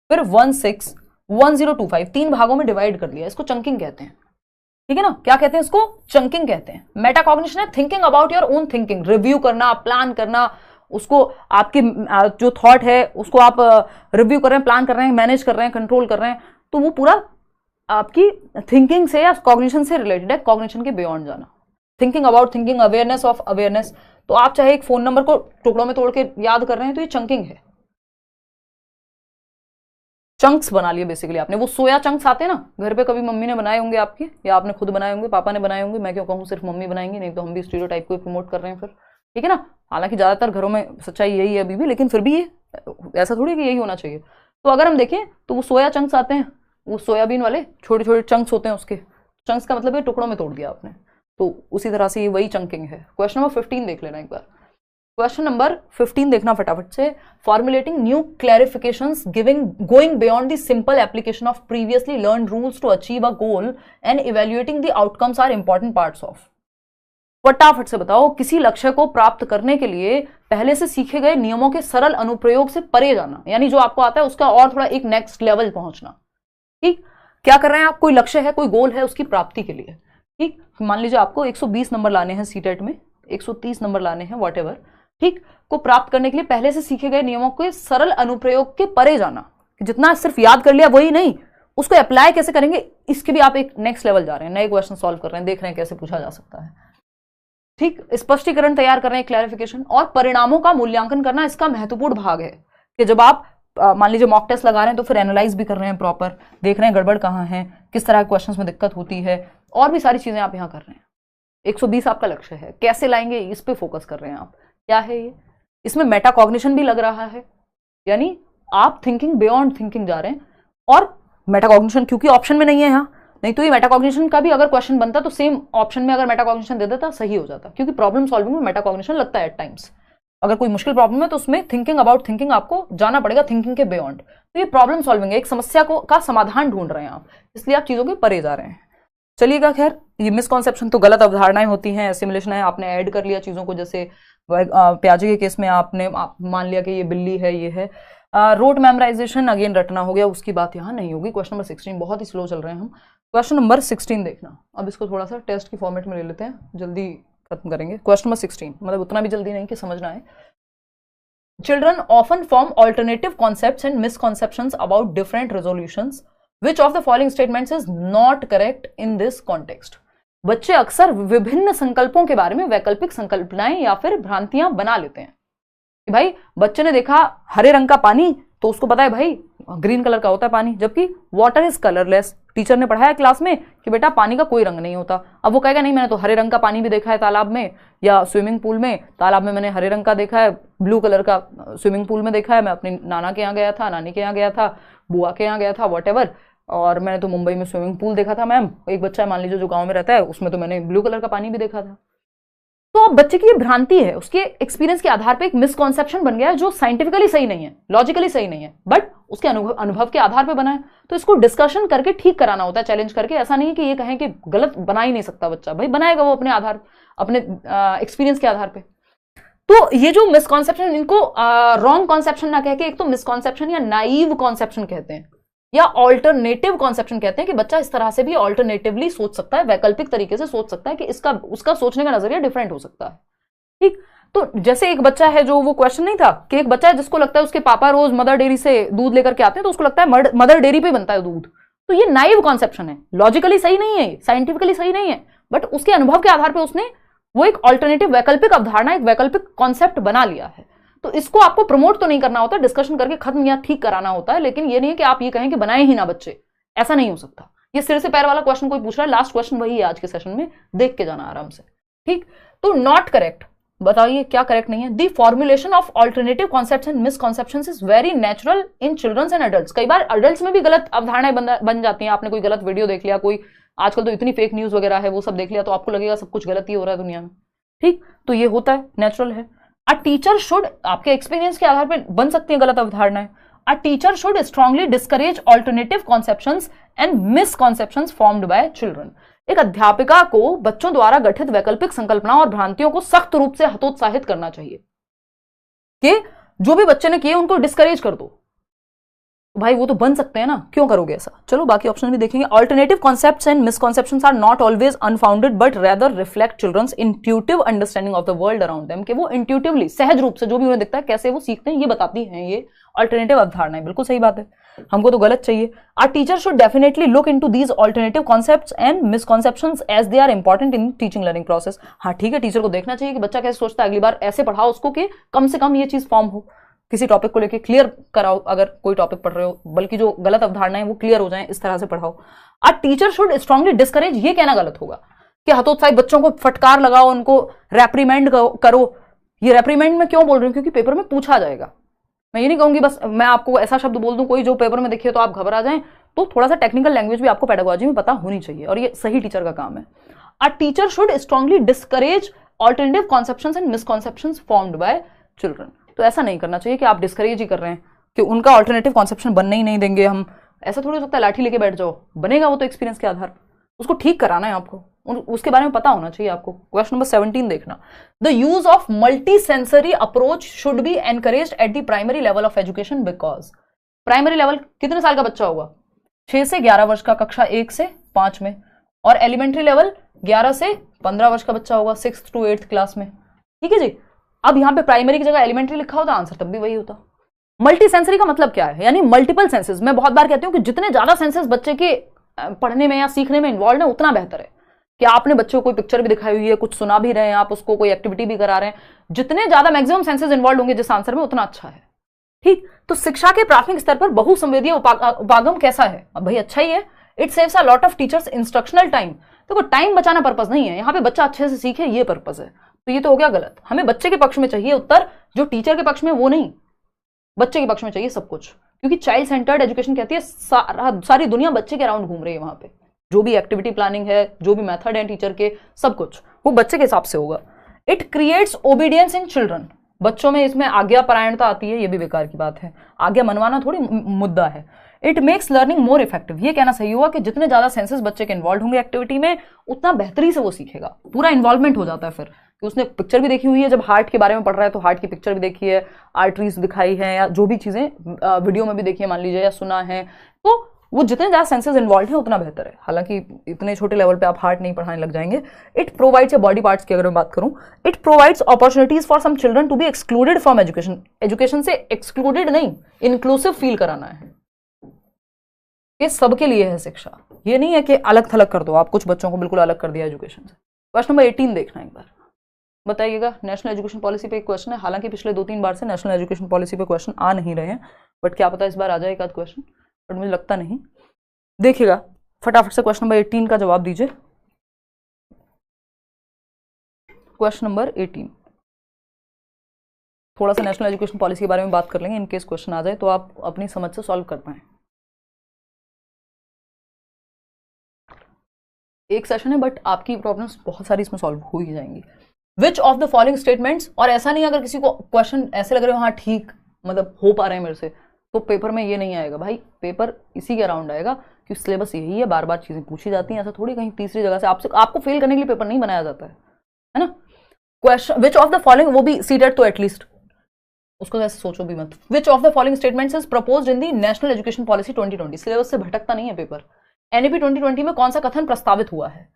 फिर 16, 1025, 3 भागों में डिवाइड कर लिया, इसको चंकिंग कहते हैं। ठीक है ना, क्या कहते हैं इसको? चंकिंग कहते हैं। मेटाकॉग्निशन है thinking about your own thinking, review करना, प्लान करना, उसको आपकी जो थॉट है उसको आप रिव्यू कर रहे हैं, प्लान कर रहे हैं, मैनेज कर रहे हैं, कंट्रोल कर रहे हैं, तो वो पूरा आपकी थिंकिंग से या कॉग्निशन से रिलेटेड है। कॉग्निशन के बियॉन्ड जाना, thinking about thinking, awareness of awareness. तो आप चाहे एक फोन नंबर को टुकड़ों में तोड़ के याद कर रहे हैं तो ये चंकिंग है। चंक्स बना लिए बेसिकली आपने। वो सोया चंक्स आते हैं ना, घर पे कभी मम्मी ने बनाए होंगे आपके, या आपने खुद बनाए होंगे, पापा ने बनाए होंगे, मैं क्यों कहूँ सिर्फ मम्मी बनाएंगी, नहीं तो हम भी स्टीरियोटाइप को प्रमोट कर रहे हैं फिर। ठीक है ना, हालांकि ज्यादातर घरों में सच्चाई यही है अभी भी, लेकिन फिर भी ये ऐसा थोड़ी कि यही होना चाहिए। तो अगर हम देखें तो वो सोया चंक्स आते हैं, वो सोयाबीन वाले छोटे छोटे चंक्स होते हैं, उसके चंक्स का मतलब ये टुकड़ों में तोड़ दिया आपने, तो उसी तरह से ये वही चंकिंग है। क्वेश्चन नंबर 15 देख लेना एक बार। क्वेश्चन नंबर 15 देखना फटाफट से। Formulating new clarifications going beyond the simple application of previously learn rules to achieve a goal and evaluating the outcomes are important parts of. फटाफट से बताओ, किसी लक्ष्य को प्राप्त करने के लिए पहले से सीखे गए नियमों के सरल अनुप्रयोग से परे जाना, यानी जो आपको आता है उसका और थोड़ा एक नेक्स्ट लेवल पहुंचना। ठीक, क्या कर रहे हैं आप? कोई लक्ष्य है, कोई गोल है, उसकी प्राप्ति के लिए। ठीक, मान लीजिए आपको 120 नंबर लाने हैं सीटेट में, 130 नंबर लाने हैं, व्हाटएवर, ठीक, को प्राप्त करने के लिए पहले से सीखे गए नियमों के सरल अनुप्रयोग के परे जाना। जितना सिर्फ याद कर लिया वही नहीं, उसको अप्लाई कैसे करेंगे, इसके भी आप एक नेक्स्ट लेवल जा रहे हैं, नए क्वेश्चन सॉल्व कर रहे हैं, देख रहे हैं कैसे पूछा जा सकता है। ठीक, स्पष्टीकरण तैयार कर रहे हैं, क्लैरिफिकेशन, और परिणामों का मूल्यांकन करना इसका महत्वपूर्ण भाग है कि जब आप मान लीजिए मॉक टेस्ट लगा रहे हैं तो फिर एनालाइज भी कर रहे हैं, प्रॉपर देख रहे हैं गड़बड़ कहाँ है, किस तरह के क्वेश्चंस में दिक्कत होती है, और भी सारी चीजें आप यहाँ कर रहे हैं। 120 आपका लक्ष्य है, कैसे लाएंगे इस पे फोकस कर रहे हैं आप। क्या है ये? इसमें मेटाकॉग्निशन भी लग रहा है, यानी आप थिंकिंग बियॉन्ड थिंकिंग जा रहे हैं। और मेटाकॉग्निशन क्योंकि ऑप्शन में नहीं है यहाँ, नहीं तो ये मेटाकॉग्निशन का भी अगर क्वेश्चन बनता तो सेम ऑप्शन में अगर मेटाकॉग्निशन दे देता सही हो जाता, क्योंकि प्रॉब्लम सॉल्विंग में मेटाकॉग्निशन लगता है एट टाइम्स। अगर कोई मुश्किल प्रॉब्लम है तो उसमें थिंकिंग अबाउट थिंकिंग आपको जाना पड़ेगा, थिंकिंग के बियॉन्ड। तो ये प्रॉब्लम सॉल्विंग है, एक समस्या का समाधान ढूंढ रहे हैं आप, इसलिए आप चीजों के परे जा रहे हैं। चलिएगा, खैर ये मिसकॉन्सेप्शन तो गलत अवधारणाएं होती हैं, एसिमुलेशन है, आपने ऐड कर लिया चीजों को, जैसे प्याजे के केस में आप मान लिया कि ये बिल्ली है, ये है। रोड मेमोराइजेशन अगेन रटना हो गया, उसकी बात यहाँ नहीं होगी। क्वेश्चन नंबर 16, बहुत ही स्लो चल रहे हैं हम। क्वेश्चन नंबर 16 देखना, अब इसको थोड़ा सा टेस्ट की फॉर्मेट में ले लेते हैं, जल्दी खत्म करेंगे। क्वेश्चन नंबर 16, मतलब उतना भी जल्दी नहीं कि समझना है। Children often form alternative concepts and misconceptions about different resolutions. Which of the following statements is not correct in this context? बच्चे अक्सर विभिन्न संकल्पों के बारे में वैकल्पिक संकल्पनाएं या फिर भ्रांतियां बना लेते हैं कि भाई बच्चे ने देखा हरे रंग का पानी तो उसको पता है भाई ग्रीन कलर का होता है पानी, जबकि वाटर इज कलरलेस। टीचर ने पढ़ाया क्लास में कि बेटा पानी का कोई रंग नहीं होता, अब वो कहेगा नहीं मैंने तो हरे रंग का पानी भी देखा है तालाब में, या स्विमिंग पूल में, तालाब में मैंने हरे रंग का देखा है, ब्लू कलर का स्विमिंग पूल में देखा है, मैं अपनी नाना के यहाँ गया था, नानी के यहाँ गया था, बुआ के यहाँ गया था, व्हाटएवर, और मैंने तो मुंबई में स्विमिंग पूल देखा था मैम। एक बच्चा मान लीजिए जो गाँव में रहता है उसमें तो मैंने ब्लू कलर का पानी भी देखा था। तो अब बच्चे की ये भ्रांति है, उसके एक्सपीरियंस के आधार पे एक मिसकॉन्सेप्शन बन गया है जो साइंटिफिकली सही नहीं है, लॉजिकली सही नहीं है, बट उसके अनुभव के आधार पे बना है। तो इसको डिस्कशन करके ठीक कराना होता है, चैलेंज करके। ऐसा नहीं है कि ये कहें कि गलत बना ही नहीं सकता बच्चा, भाई बनाएगा वो अपने आधार, अपने एक्सपीरियंस के आधार पे। तो ये जो मिसकॉन्सेप्शन, इनको रॉन्ग कॉन्सेप्शन ना कह के एक तो मिसकॉन्सेप्शन या नाइव कॉन्सेप्शन कहते हैं, या ऑल्टरनेटिव कॉन्सेप्शन कहते हैं कि बच्चा इस तरह से भी ऑल्टरनेटिवली सोच सकता है, वैकल्पिक तरीके से सोच सकता है कि इसका उसका सोचने का नजरिया डिफरेंट हो सकता है। ठीक, तो जैसे एक बच्चा है, जो वो क्वेश्चन नहीं था कि एक बच्चा है जिसको लगता है उसके पापा रोज मदर डेयरी से दूध लेकर के आते हैं तो उसको लगता है मदर डेयरी पे बनता है दूध, तो ये नाइव कॉन्सेप्शन है, लॉजिकली सही नहीं है, साइंटिफिकली सही नहीं है, बट उसके अनुभव के आधार पर उसने वो एक ऑल्टरनेटिव वैकल्पिक अवधारणा, एक वैकल्पिक कॉन्सेप्ट बना लिया है। तो इसको आपको प्रमोट तो नहीं करना होता, डिस्कशन करके खत्म या ठीक कराना होता है, लेकिन ये नहीं है कि आप ये कहें कि बनाए ही ना बच्चे, ऐसा नहीं हो सकता। ये सिर से पैर वाला क्वेश्चन कोई पूछ रहा है, लास्ट क्वेश्चन वही है आज के सेशन में, देख के जाना आराम से। ठीक, तो नॉट करेक्ट, बताइए क्या करेक्ट नहीं है। The formulation of alternative concepts and misconceptions is very natural in childrens and adults. कई बार एडल्ट्स में भी गलत अवधारणाएं बन जाती हैं। आपने कोई गलत वीडियो देख लिया, कोई आजकल तो इतनी फेक न्यूज वगैरह है, वो सब देख लिया तो आपको लगेगा सब कुछ गलत ही हो रहा है दुनिया में। ठीक, तो ये होता है, नेचुरल है। अ टीचर शुड, आपके एक्सपीरियंस के आधार पर बन सकती है गलत अवधारणाएं। A teacher should strongly discourage alternative conceptions and misconceptions formed by children. एक अध्यापिका को बच्चों द्वारा गठित वैकल्पिक संकल्पनाओं और भ्रांतियों को सख्त रूप से हतोत्साहित करना चाहिए कि जो भी बच्चे ने किए उनको डिस्करेज कर दो। भाई वो तो बन सकते हैं ना, क्यों करोगे ऐसा। चलो बाकी ऑप्शन भी देखेंगे। Alternative concepts and misconceptions are not always unfounded but rather reflect children's intuitive understanding of the world around them, कि वो इंट्यूटिवली, सहज रूप से जो भी उन्हें दिखता है कैसे वो सीखते हैं, ये बताती हैं ये ऑल्टरनेटिव अवधारणाएं। बिल्कुल सही बात है, हमको तो गलत चाहिए। Our teacher should definitely look into these alternative concepts and misconceptions as they are important in teaching learning process. हाँ ठीक है, टीचर को देखना चाहिए कि बच्चा कैसे सोचता है, अगली बार ऐसे पढ़ाओ उसको कि कम से कम ये चीज फॉर्म हो, किसी टॉपिक को लेके क्लियर कराओ, अगर कोई टॉपिक पढ़ रहे हो, बल्कि जो गलत अवधारणाएं वो क्लियर हो जाएं, इस तरह से पढ़ाओ। अ टीचर शुड स्ट्रांगली डिस्करेज, ये कहना गलत होगा कि हतोत्साही बच्चों को फटकार लगाओ, उनको रेप्रीमेंड करो। ये रेप्रीमेंड में क्यों बोल रही हूँ, क्योंकि पेपर में पूछा जाएगा। मैं ये नहीं कहूंगी बस मैं आपको ऐसा शब्द बोल दूं कोई जो पेपर में देखिए तो आप घबरा जाएं, तो थोड़ा सा टेक्निकल लैंग्वेज भी आपको पेडागोजी में पता होनी चाहिए, और ये सही टीचर का काम है। A teacher should strongly discourage alternative conceptions and misconceptions formed by children. तो ऐसा नहीं करना चाहिए कि आप डिस्करेज ही कर रहे हैं कि उनका ऑल्टरनेटिव कॉन्सेप्शन बनने ही नहीं देंगे हम। ऐसा थोड़ी हो सकता है लाठी लेके बैठ जाओ, बनेगा वो तो एक्सपीरियंस के आधार, उसको ठीक कराना है आपको, उसके बारे में पता होना चाहिए आपको। क्वेश्चन नंबर 17 देखना। The use of multi sensory approach should be encouraged at the primary level of education because. Primary level कितने साल का बच्चा होगा, 6 से 11 वर्ष का, कक्षा 1 से 5 में, और एलिमेंट्री लेवल 11 से 15 वर्ष का बच्चा होगा, 6th to 8th क्लास में। ठीक है जी। अब यहां पे प्राइमरी की जगह एलिमेंट्री लिखा होता, आंसर तब भी वही होता। मल्टी सेंसरी का मतलब क्या है, यानी मल्टीपल सेंसेस। मैं बहुत बार कहती हूं कि जितने ज्यादा सेंसेस बच्चे के पढ़ने में या सीखने में इन्वॉल्व है उतना बेहतर है। कि आपने बच्चे को कोई पिक्चर भी दिखाई हुई है, कुछ सुना भी रहे हैं, आप उसको कोई एक्टिविटी भी करा रहे हैं, जितने ज्यादा मैक्सिमम सेंसेस इन्वॉल्व होंगे जिस आंसर में उतना अच्छा है। ठीक, तो शिक्षा के प्राथमिक स्तर पर बहुसंवेदीय उपागम कैसा है, अब भाई अच्छा ही है। It saves a lot of teachers instructional time. देखो टाइम बचाना पर्पस नहीं है यहाँ पे, बच्चा अच्छे से सीखे ये पर्पस है, तो ये तो हो गया गलत। हमें बच्चे के पक्ष में चाहिए उत्तर, जो टीचर के पक्ष में वो नहीं, बच्चे के पक्ष में चाहिए सब कुछ, क्योंकि चाइल्ड सेंटर्ड एजुकेशन कहती है सारी दुनिया बच्चे के अराउंड घूम रही है। वहां पे जो भी एक्टिविटी प्लानिंग है, जो भी मेथड है टीचर के, सब कुछ वो बच्चे के हिसाब से होगा। It creates obedience in children. बच्चों में इसमें आज्ञा परायणता आती है, ये भी बेकार की बात है, आज्ञा मनवाना थोड़ी मुद्दा है। It makes learning more effective. ये कहना सही हुआ कि जितने ज्यादा सेंसेस बच्चे के इन्वॉल्व होंगे एक्टिविटी में, उतना बेहतरी से वो सीखेगा, पूरा इन्वॉल्वमेंट हो जाता है। फिर कि उसने पिक्चर भी देखी हुई है, जब हार्ट के बारे में पढ़ रहा है तो हार्ट की पिक्चर भी देखी है, आर्टरीज दिखाई है, या जो भी चीजें वीडियो में भी देखी है मान लीजिए, या सुना है, तो वो जितने ज्यादा सेंसेस इन्वॉल्व है उतना बेहतर है। हालांकि इतने छोटे लेवल पे आप हार्ट नहीं पढ़ाने लग जाएंगे। इट प्रोवाइड्स बॉडी पार्ट्स की अगर मैं बात करूं, it provides opportunities for some children to be excluded from education. Education से एक्सक्लूडेड नहीं, इंक्लूसिव फील कराना है। ये सबके लिए है शिक्षा, ये नहीं है कि अलग थलग कर दो आप, कुछ बच्चों को बिल्कुल अलग कर दिया एजुकेशन से। क्वेश्चन नंबर 18 देखना एक बार, बताइएगा। नेशनल एजुकेशन पॉलिसी पे एक क्वेश्चन है, हालांकि पिछले 2-3 बार से नेशनल एजुकेशन पॉलिसी पे क्वेश्चन आ नहीं रहे हैं, बट क्या पता इस बार आ जाए एक आध क्वेश्चन, बट मुझे लगता नहीं। देखिएगा फटाफट से क्वेश्चन नंबर 18 का जवाब दीजिए। क्वेश्चन नंबर 18, थोड़ा सा नेशनल एजुकेशन पॉलिसी के बारे में बात कर लेंगे, इनकेस क्वेश्चन आ जाए तो आप अपनी समझ से सॉल्व कर पाए। एक सेशन है बट आपकी प्रॉब्लम्स बहुत सारी इसमें सॉल्व हो ही जाएंगी। Which of the following statements, और ऐसा नहीं अगर किसी को क्वेश्चन ऐसे लग रहे हो हाँ ठीक मतलब हो पा रहे हैं मेरे से, तो पेपर में ये नहीं आएगा भाई, पेपर इसी के अराउंड आएगा, क्योंकि सिलेबस यही है, बार बार चीजें पूछी जाती हैं। ऐसा थोड़ी कहीं तीसरी जगह से आपको फेल करने के लिए पेपर नहीं बनाया जाता है ना। Question which of the following, वो भी सीटेट तो एटलीस्ट उसको ऐसे सोचो भी मत। Which of the following statements is proposed in the national education policy 2020। Syllabus से भटकता नहीं है पेपर। एनईपी 2020 में कौन सा कथन प्रस्तावित हुआ है?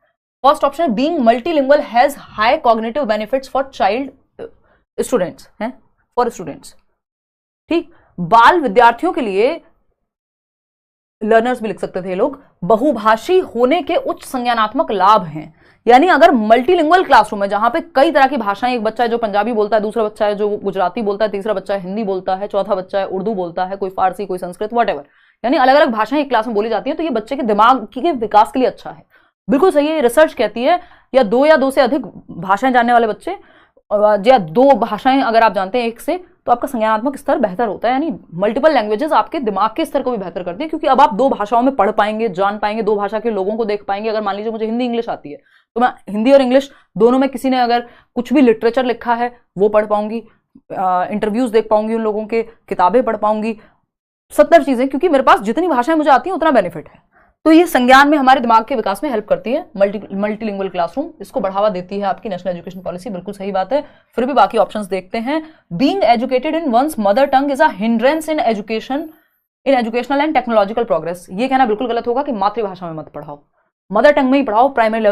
फर्स्ट ऑप्शन है being multilingual has high cognitive benefits for child students, हैं फॉर स्टूडेंट्स। ठीक, बाल विद्यार्थियों के लिए, लर्नर्स भी लिख सकते थे लोग, बहुभाषी होने के उच्च संज्ञानात्मक लाभ हैं। यानी अगर मल्टीलिंगुअल क्लासरूम है जहां पे कई तरह की भाषाएं, एक बच्चा है जो पंजाबी बोलता है, दूसरा बच्चा है जो गुजराती बोलता है, तीसरा बच्चा है हिंदी बोलता है, चौथा बच्चा है उर्दू बोलता है, कोई फारसी, कोई संस्कृत, व्हाटएवर, यानी अलग अलग भाषाएं एक क्लास में बोली जाती हैं, तो ये बच्चे के दिमाग के विकास के लिए अच्छा है। बिल्कुल सही है, रिसर्च कहती है या दो से अधिक भाषाएं जानने वाले बच्चे, या 2 भाषाएं अगर आप जानते हैं एक से, तो आपका संज्ञानात्मक स्तर बेहतर होता है। यानी मल्टीपल लैंग्वेजेस आपके दिमाग के स्तर को भी बेहतर करती है, क्योंकि अब आप 2 भाषाओं में पढ़ पाएंगे, जान पाएंगे, 2 भाषा के लोगों को देख पाएंगे। अगर मान लीजिए मुझे हिंदी इंग्लिश आती है तो मैं हिंदी और इंग्लिश दोनों में किसी ने अगर कुछ भी लिटरेचर लिखा है वो पढ़ पाऊंगी, इंटरव्यूज देख पाऊंगी उन लोगों के, किताबें पढ़ पाऊंगी, 70 चीजें, क्योंकि मेरे पास जितनी भाषाएं मुझे आती हैं उतना बेनिफिट है। तो ये संज्ञान में हमारे दिमाग के विकास में हेल्प करती है। मल्टीलिंगुअल क्लासरूम इसको बढ़ावा देती है आपकी नेशनल एजुकेशन पॉलिसी, बिल्कुल सही बात है। फिर भी बाकी ऑप्शंस देखते हैं। Being educated in one's mother tongue is a hindrance in education in educational and technological progress. ये कहना बिल्कुल गलत होगा कि मातृभाषा में मत पढ़ाओ, मदर टंग में ही पढ़ाओ प्राइमरी लेवल